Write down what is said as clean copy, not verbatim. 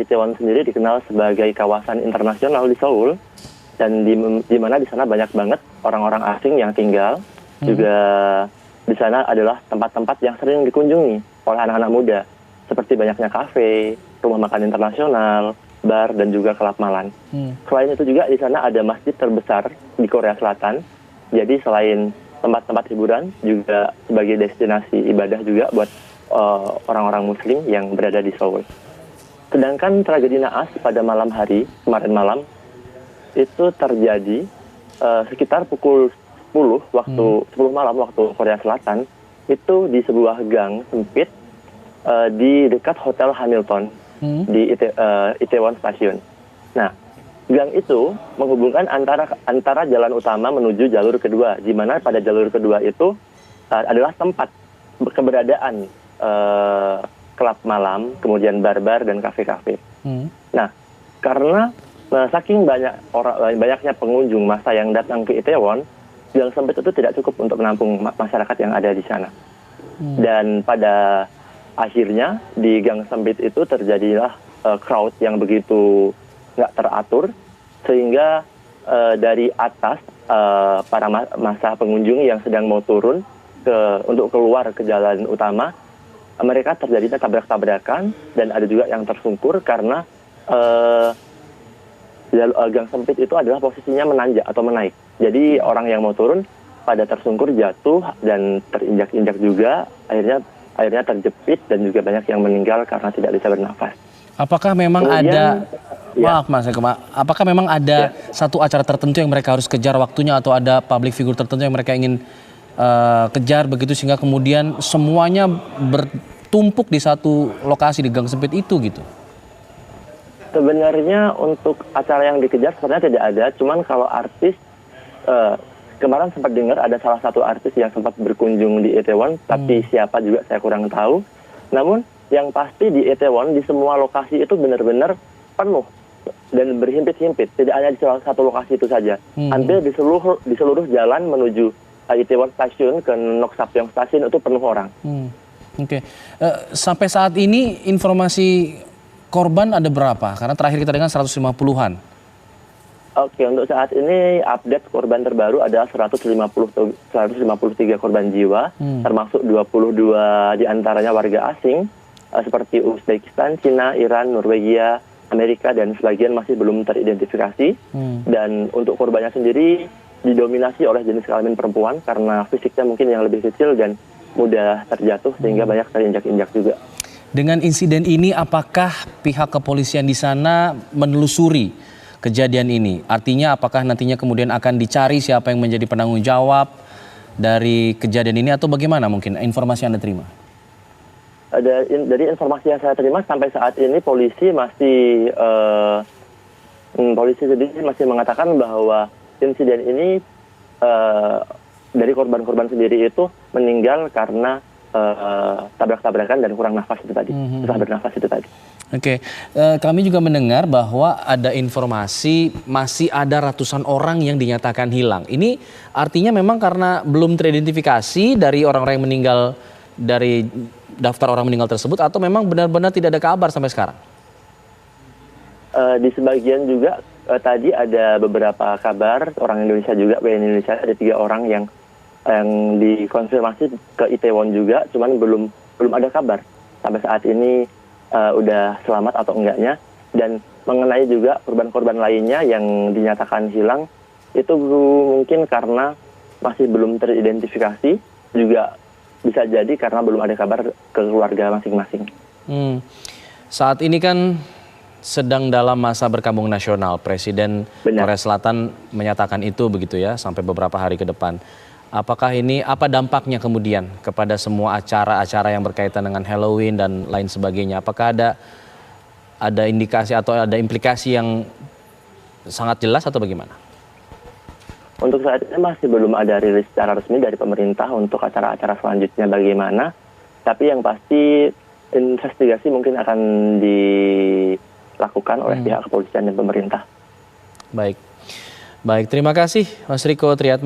Itaewon sendiri dikenal sebagai kawasan internasional di Seoul, dan di mana di sana banyak banget orang-orang asing yang tinggal. Juga di sana adalah tempat-tempat yang sering dikunjungi oleh anak-anak muda, seperti banyaknya kafe, rumah makan internasional, bar, dan juga klub malam. Selain itu juga di sana ada masjid terbesar di Korea Selatan. Jadi selain tempat-tempat hiburan, juga sebagai destinasi ibadah juga buat orang-orang Muslim yang berada di Seoul. Sedangkan tragedi naas pada malam hari, kemarin malam, itu terjadi sekitar pukul 10 malam waktu Korea Selatan, itu di sebuah gang sempit di dekat Hotel Hamilton di Itaewon Station. Nah, gang itu menghubungkan antara jalan utama menuju jalur kedua, di mana pada jalur kedua itu adalah tempat keberadaan klub malam, kemudian bar-bar dan kafe-kafe. Nah, karena saking banyaknya pengunjung massa yang datang ke Itaewon, gang sempit itu tidak cukup untuk menampung masyarakat yang ada di sana. Dan pada akhirnya di gang sempit itu terjadilah crowd yang begitu nggak teratur, sehingga dari atas para massa pengunjung yang sedang mau turun untuk keluar ke jalan utama, mereka terjadinya tabrak-tabrakan, dan ada juga yang tersungkur karena gang sempit itu adalah posisinya menanjak atau menaik. Jadi orang yang mau turun pada tersungkur, jatuh, dan terinjak-injak juga, akhirnya terjepit, dan juga banyak yang meninggal karena tidak bisa bernafas. Apakah memang maaf Mas Eko, apakah memang ada satu acara tertentu yang mereka harus kejar waktunya, atau ada public figure tertentu yang mereka ingin kejar begitu, sehingga kemudian semuanya bertumpuk di satu lokasi di gang sempit itu gitu? Sebenarnya untuk acara yang dikejar sebenarnya tidak ada, cuman kalau artis, kemarin sempat dengar ada salah satu artis yang sempat berkunjung di Itaewon, tapi siapa juga saya kurang tahu. Namun yang pasti di Itaewon, di semua lokasi itu benar-benar penuh dan berhimpit-himpit. Tidak hanya di salah satu lokasi itu saja. Hampir di seluruh jalan menuju Itaewon Station ke Nok Sapyeong Station itu penuh orang. Sampai saat ini informasi korban ada berapa? Karena terakhir kita dengar 150-an. Untuk saat ini update korban terbaru adalah 153 korban jiwa, termasuk 22 diantaranya warga asing, seperti Uzbekistan, Cina, Iran, Norwegia, Amerika, dan sebagian masih belum teridentifikasi. Dan untuk korbannya sendiri didominasi oleh jenis kelamin perempuan karena fisiknya mungkin yang lebih kecil dan mudah terjatuh, sehingga banyak terinjak-injak juga. Dengan insiden ini, apakah pihak kepolisian di sana menelusuri kejadian ini? Artinya apakah nantinya kemudian akan dicari siapa yang menjadi penanggung jawab dari kejadian ini, atau bagaimana mungkin informasi yang Anda terima? Dari informasi yang saya terima sampai saat ini polisi sendiri masih mengatakan bahwa insiden ini dari korban-korban sendiri itu meninggal karena tabrak-tabrakan dan kurang nafas itu tadi, susah bernafas itu tadi. Kami juga mendengar bahwa ada informasi masih ada ratusan orang yang dinyatakan hilang. Ini artinya memang karena belum teridentifikasi dari orang-orang yang meninggal dari daftar orang meninggal tersebut, atau memang benar-benar tidak ada kabar sampai sekarang? Di sebagian juga tadi ada beberapa kabar orang Indonesia juga, WNI Indonesia ada 3 orang yang dikonfirmasi ke Itaewon juga, cuman belum ada kabar sampai saat ini udah selamat atau enggaknya. Dan mengenai juga korban-korban lainnya yang dinyatakan hilang, itu mungkin karena masih belum teridentifikasi, juga bisa jadi karena belum ada kabar ke keluarga masing-masing. Saat ini kan sedang dalam masa berkabung nasional, Presiden Korea Selatan menyatakan itu begitu ya, sampai beberapa hari ke depan. Apakah ini, apa dampaknya kemudian kepada semua acara-acara yang berkaitan dengan Halloween dan lain sebagainya? Apakah ada indikasi atau ada implikasi yang sangat jelas atau bagaimana? Untuk saat ini masih belum ada rilis secara resmi dari pemerintah untuk acara-acara selanjutnya bagaimana. Tapi yang pasti investigasi mungkin akan dilakukan oleh pihak kepolisian dan pemerintah. Baik, terima kasih Mas Riko Triatma.